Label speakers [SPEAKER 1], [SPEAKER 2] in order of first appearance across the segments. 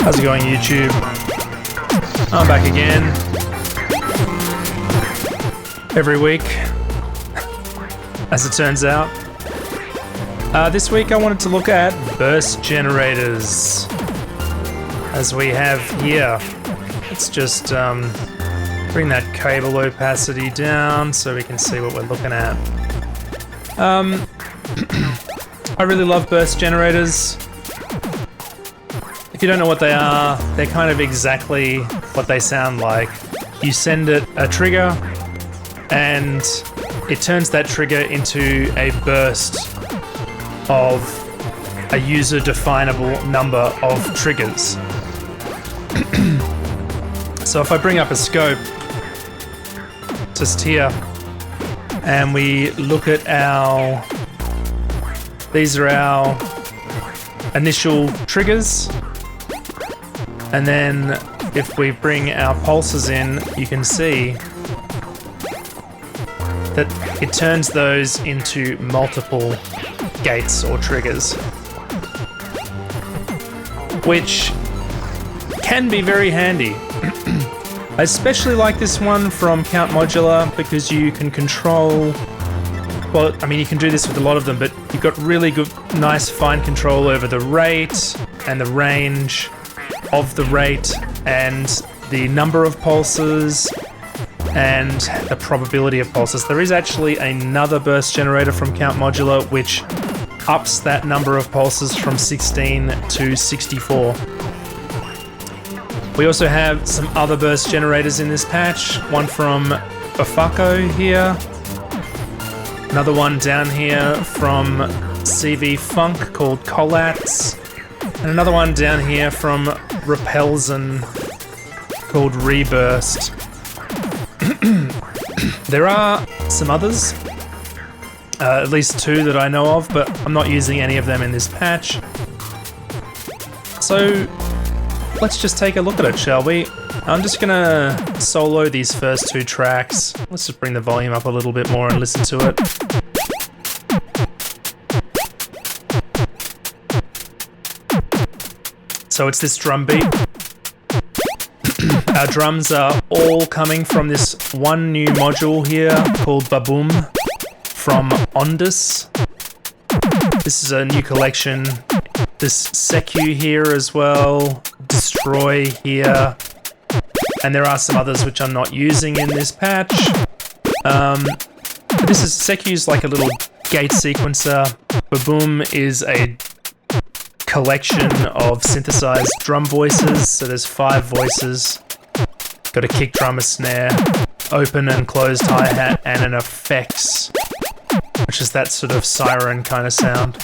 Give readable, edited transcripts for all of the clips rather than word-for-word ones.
[SPEAKER 1] How's it going, YouTube? I'm back again. Every week, as it turns out. This week I wanted to look at burst generators, as we have here. Let's just bring that cable opacity down so we can see what we're looking at. I really love burst generators. If you don't know what they are, they're kind of exactly what they sound like. You send it a trigger, and it turns that trigger into a burst of a user-definable number of triggers. So if I bring up a scope, just here, and we look at these are our initial triggers. And then if we bring our pulses in, you can see that it turns those into multiple gates or triggers, which can be very handy. I especially like this one from Count Modular because you can control, well, I mean, you can do this with a lot of them, but you've got really good, nice fine control over the rate and the range of the rate and the number of pulses and the probability of pulses. There is actually another burst generator from Count Modular which ups that number of pulses from 16 to 64. We also have some other burst generators in this patch. One from Bafako here. Another one down here from CV Funk called Colats. And another one down here from Repelsen called Reburst. There are some others, at least two that I know of, but I'm not using any of them in this patch. So let's just take a look at it, shall we? I'm just gonna solo these first two tracks. Let's just bring the volume up a little bit more and listen to it. So it's this drum beat. Our drums are all coming from this one new module here called Badum from Ondas. This is a new collection. This Secu here as well, Distroi here, and there are some others which I'm not using in this patch. But this is Secu's like a little gate sequencer. Badum is a collection of synthesized drum voices. So there's 5 voices. Got a kick drum, a snare, open and closed hi-hat, and an effects, which is that sort of siren kind of sound.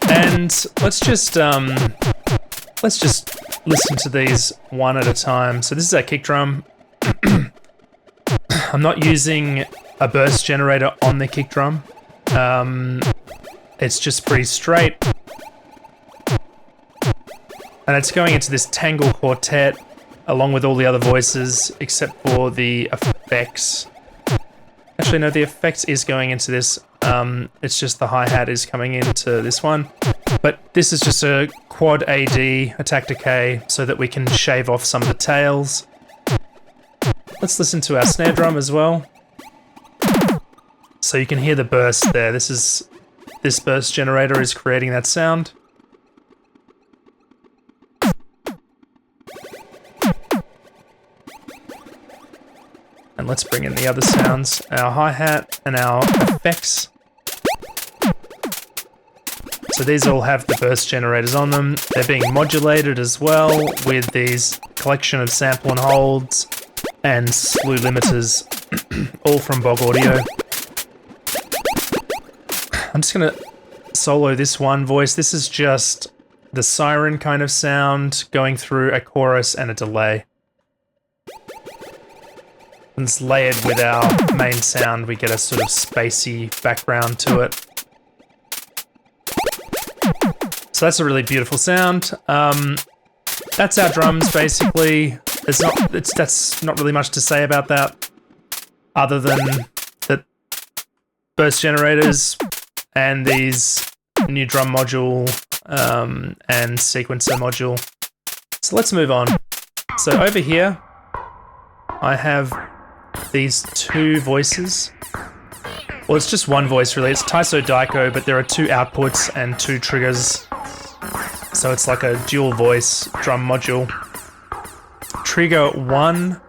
[SPEAKER 1] And let's just listen to these one at a time. So this is our kick drum. I'm not using a burst generator on the kick drum. It's just pretty straight. And it's going into this tangle quartet along with all the other voices except for the effects. Actually, no, the effects is going into this. It's just the hi-hat is coming into this one. But this is just a quad AD, attack decay, so that we can shave off some of the tails. Let's listen to our snare drum as well. So you can hear the burst there. This burst generator is creating that sound. And let's bring in the other sounds, our hi-hat and our effects. So these all have the burst generators on them. They're being modulated as well with these collection of sample and holds and slew limiters, all from Bog Audio. I'm just gonna solo this one voice. This is just the siren kind of sound going through a chorus and a delay. And it's layered with our main sound. We get a sort of spacey background to it. So that's a really beautiful sound. That's our drums, basically. That's not really much to say about that, other than that burst generators and these new drum module and sequencer module. So let's move on. So over here, I have these two voices. Well, it's just one voice really. It's Taiso Daiko, but there are two outputs and two triggers. So it's like a dual voice drum module. Trigger 1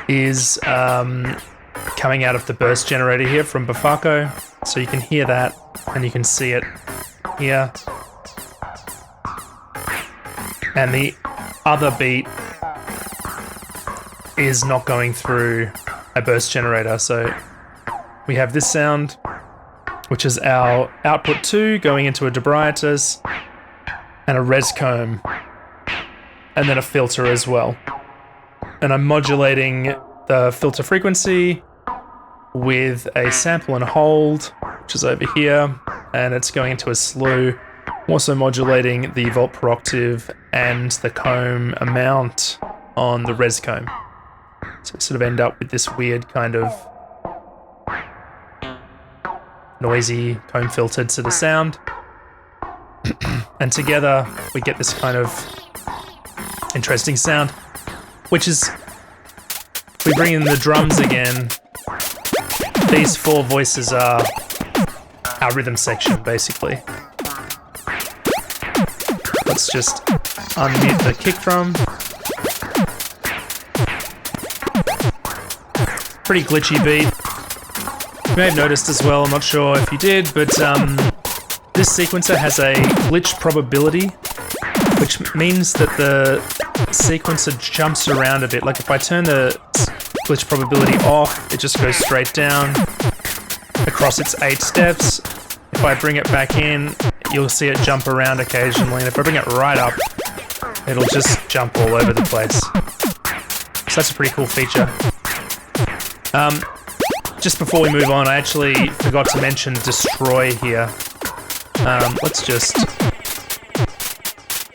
[SPEAKER 1] is coming out of the burst generator here from Bafako. So you can hear that and you can see it here. And the other beat is not going through a burst generator. So we have this sound, which is our output 2 going into a debriatus and a res comb, and then a filter as well. And I'm modulating the filter frequency with a sample and hold, which is over here, and it's going into a slew. I'm also modulating the volt per octave and the comb amount on the res comb. So we sort of end up with this weird kind of noisy comb filtered sort of sound. And together we get this kind of interesting sound, which is, we bring in the drums again. These four voices are our rhythm section, basically. Let's just unmute the kick drum. Pretty glitchy beat. You may have noticed as well, I'm not sure if you did, but this sequencer has a glitch probability, which means that the sequencer jumps around a bit. Like if I turn the glitch probability off, it just goes straight down across its 8 steps. If I bring it back in, you'll see it jump around occasionally, and if I bring it right up, it'll just jump all over the place. So that's a pretty cool feature. Just before we move on, I actually forgot to mention Distroi here. Let's just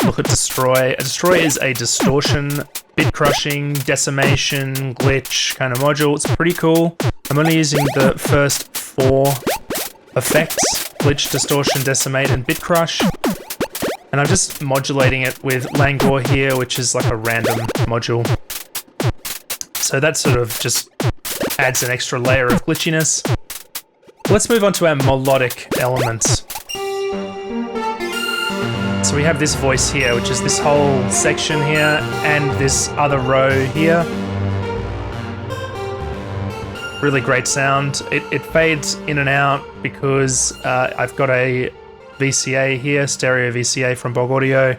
[SPEAKER 1] look at Distroi. A Distroi is a distortion, bit crushing, decimation, glitch kind of module. It's pretty cool. I'm only using the first 4 effects: glitch, distortion, decimate, and bit crush. And I'm just modulating it with Langor here, which is like a random module. So that sort of just adds an extra layer of glitchiness. Let's move on to our melodic elements. So we have this voice here, which is this whole section here, and this other row here. Really great sound. It fades in and out because I've got a VCA here, stereo VCA from Bog Audio,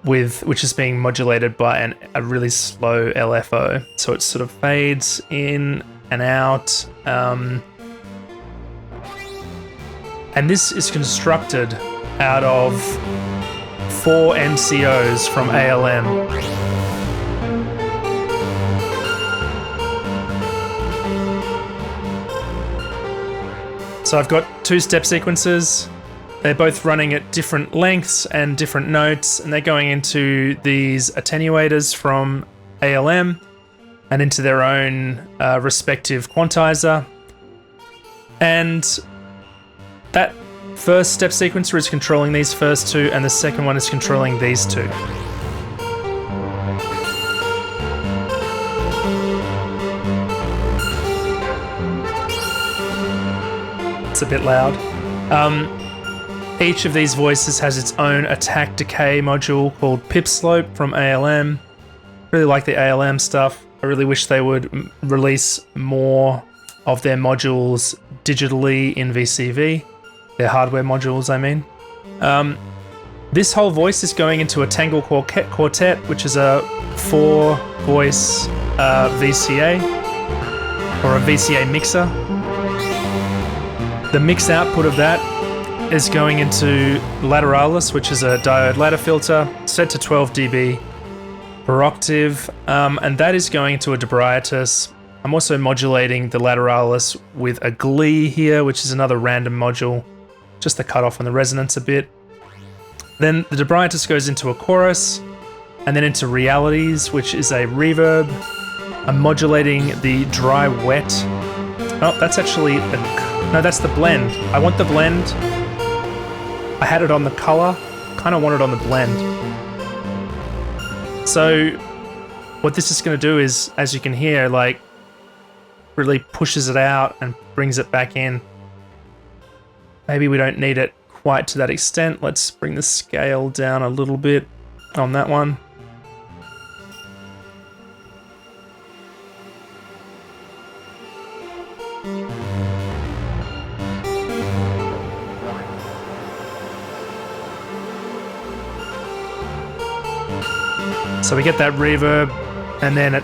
[SPEAKER 1] which is being modulated by a really slow LFO. So it sort of fades in and out. And this is constructed out of 4 MCOs from ALM. So I've got 2 step sequences. They're both running at different lengths and different notes, and they're going into these attenuators from ALM and into their own respective quantizer. And that first step sequencer is controlling these first 2, and the second one is controlling these 2. It's a bit loud. Each of these voices has its own attack decay module called Pip Slope from ALM. Really like the ALM stuff. I really wish they would release more of their modules digitally in VCV. Their hardware modules, I mean. This whole voice is going into a Tangle Quartet, which is a 4-voice VCA, or a VCA mixer. The mix output of that is going into Lateralis, which is a diode ladder filter, set to 12 dB per octave, and that is going into a debriatus. I'm also modulating the Lateralis with a Glee here, which is another random module, just the cutoff on the resonance a bit. Then the debriatus goes into a chorus, and then into Realities, which is a reverb. I'm modulating the dry wet. Oh, that's actually no, that's the blend. I want the blend. I had it on the color, kind of want it on the blend. So what this is going to do is, as you can hear, like really pushes it out and brings it back in. Maybe we don't need it quite to that extent. Let's bring the scale down a little bit on that one. So we get that reverb, and then it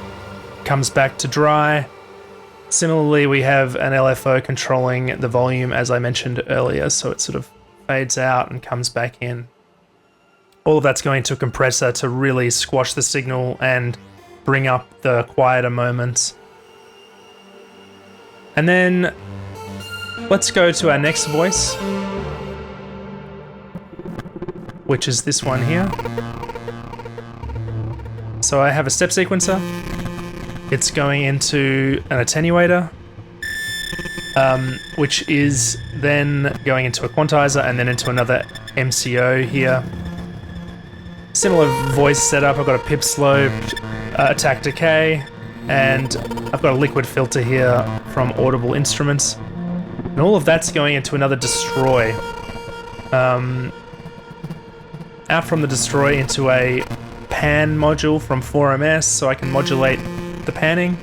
[SPEAKER 1] comes back to dry. Similarly, we have an LFO controlling the volume, as I mentioned earlier, so it sort of fades out and comes back in. All of that's going to a compressor to really squash the signal and bring up the quieter moments. And then let's go to our next voice, which is this one here. So I have a step sequencer. It's going into an attenuator, which is then going into a quantizer and then into another MCO here. Similar voice setup. I've got a pip slope, attack decay, and I've got a liquid filter here from Audible Instruments. And all of that's going into another Distroi. Out from the Distroi into a pan module from 4MS, so I can modulate the panning,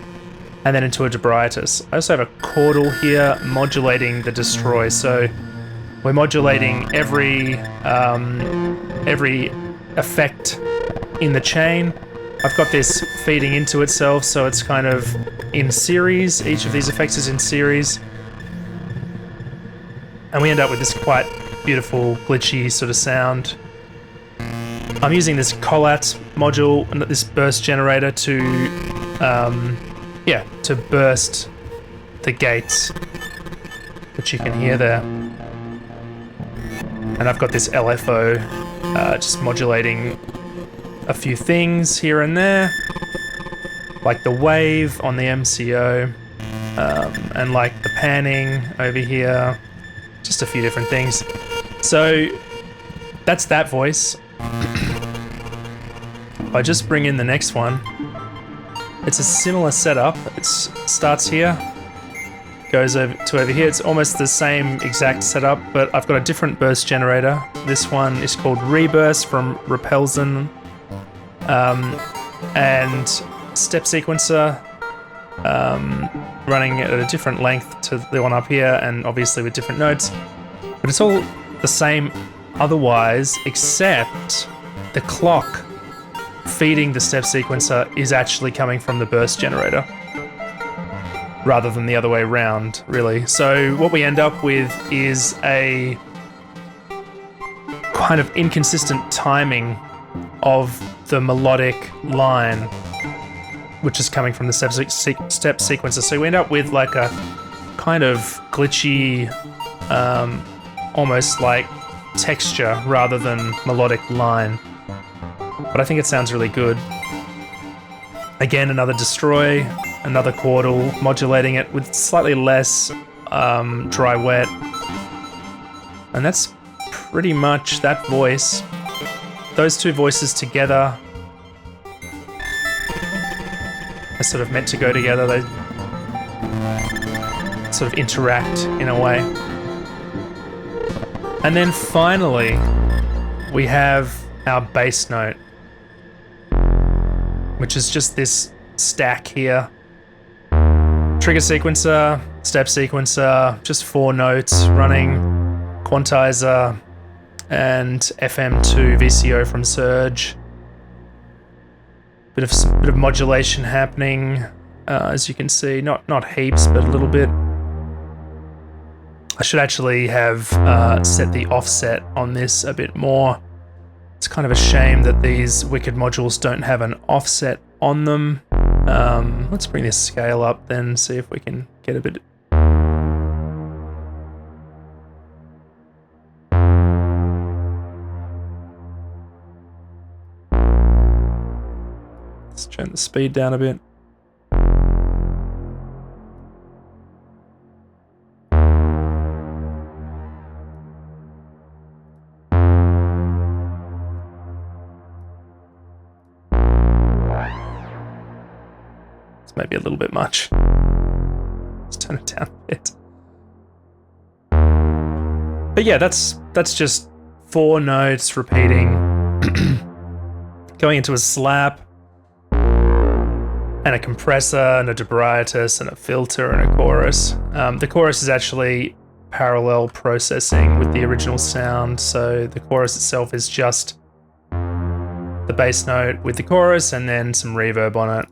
[SPEAKER 1] and then into a Debritus. I also have a chordal here modulating the Distroi, so we're modulating every effect in the chain. I've got this feeding into itself, so it's kind of in series. Each of these effects is in series, and we end up with this quite beautiful glitchy sort of sound. I'm using this Collat module and this burst generator to burst the gates, which you can hear there. And I've got this LFO just modulating a few things here and there, like the wave on the MCO, and like the panning over here, just a few different things. So that's that voice. If I just bring in the next one, it's a similar setup. It starts here, goes over to over here. It's almost the same exact setup, but I've got a different burst generator. This one is called Reburst from Repelsen, and step sequencer running at a different length to the one up here, and obviously with different notes. But it's all the same otherwise, except the clock feeding the step sequencer is actually coming from the burst generator rather than the other way around, really. So what we end up with is a kind of inconsistent timing of the melodic line, which is coming from the step sequencer. So we end up with like a kind of glitchy, almost like texture rather than melodic line. But I think it sounds really good. Again, another Distroi, another chordal, modulating it with slightly less dry wet. And that's pretty much that voice. Those two voices together are sort of meant to go together. They sort of interact in a way. And then finally, we have our bass note, which is just this stack here. Trigger sequencer, step sequencer, just 4 notes running, quantizer, and FM2 VCO from Surge. Bit of modulation happening, as you can see. Not heaps, but a little bit. I should actually have set the offset on this a bit more. It's kind of a shame that these Wicked modules don't have an offset on them. Let's bring this scale up then, see if we can get a bit... Let's turn the speed down a bit. It's maybe a little bit much. Let's turn it down a bit. But yeah, that's just 4 notes repeating, going into a slap, and a compressor, and a debriatus, and a filter, and a chorus. The chorus is actually parallel processing with the original sound, so the chorus itself is just the bass note with the chorus and then some reverb on it,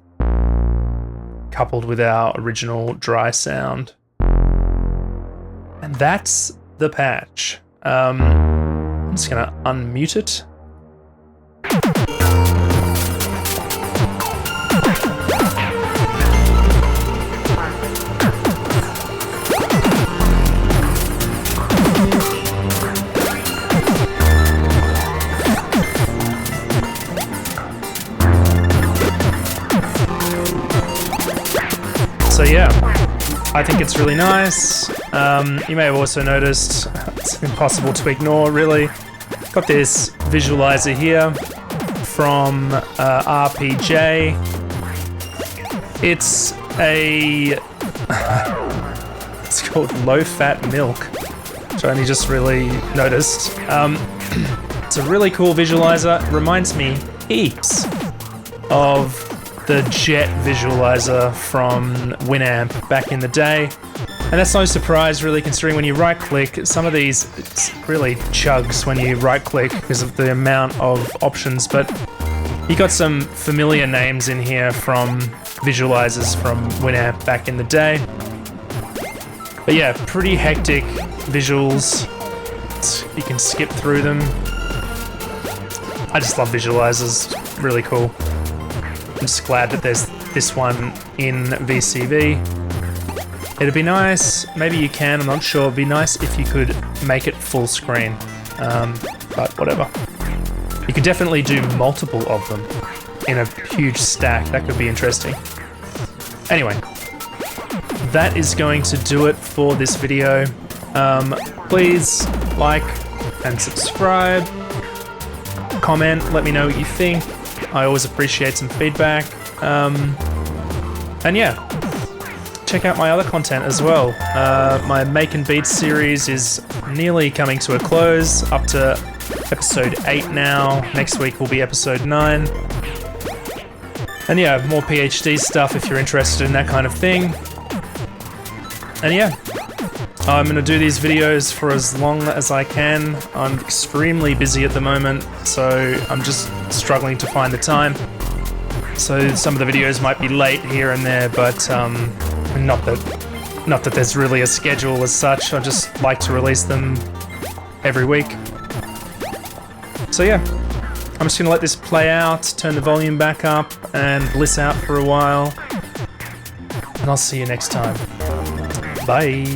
[SPEAKER 1] coupled with our original dry sound. And that's the patch. I'm just gonna unmute it. So yeah, I think it's really nice. You may have also noticed, it's impossible to ignore really, got this visualizer here from RPJ. It's it's called Low Fat Milk, which I only just really noticed. It's a really cool visualizer. It reminds me heaps of the Jet visualizer from Winamp back in the day. And that's no surprise really, considering when you right click, some of these, it's really chugs when you right click because of the amount of options, but you got some familiar names in here from visualizers from Winamp back in the day. But yeah, pretty hectic visuals. You can skip through them. I just love visualizers, really cool. I'm just glad that there's this one in VCV. It'd be nice, maybe you can, I'm not sure, it'd be nice if you could make it full screen, but whatever. You could definitely do multiple of them in a huge stack, that could be interesting. Anyway, that is going to do it for this video. Please like and subscribe, comment, let me know what you think. I always appreciate some feedback. And yeah, check out my other content as well. My Make and Beats series is nearly coming to a close, up to episode 8 now. Next week will be episode 9. And yeah, more PhD stuff if you're interested in that kind of thing. And yeah, I'm gonna do these videos for as long as I can. I'm extremely busy at the moment, so I'm just struggling to find the time. So some of the videos might be late here and there, but not that there's really a schedule as such. I just like to release them every week. So yeah, I'm just gonna let this play out, turn the volume back up, and bliss out for a while. And I'll see you next time. Bye.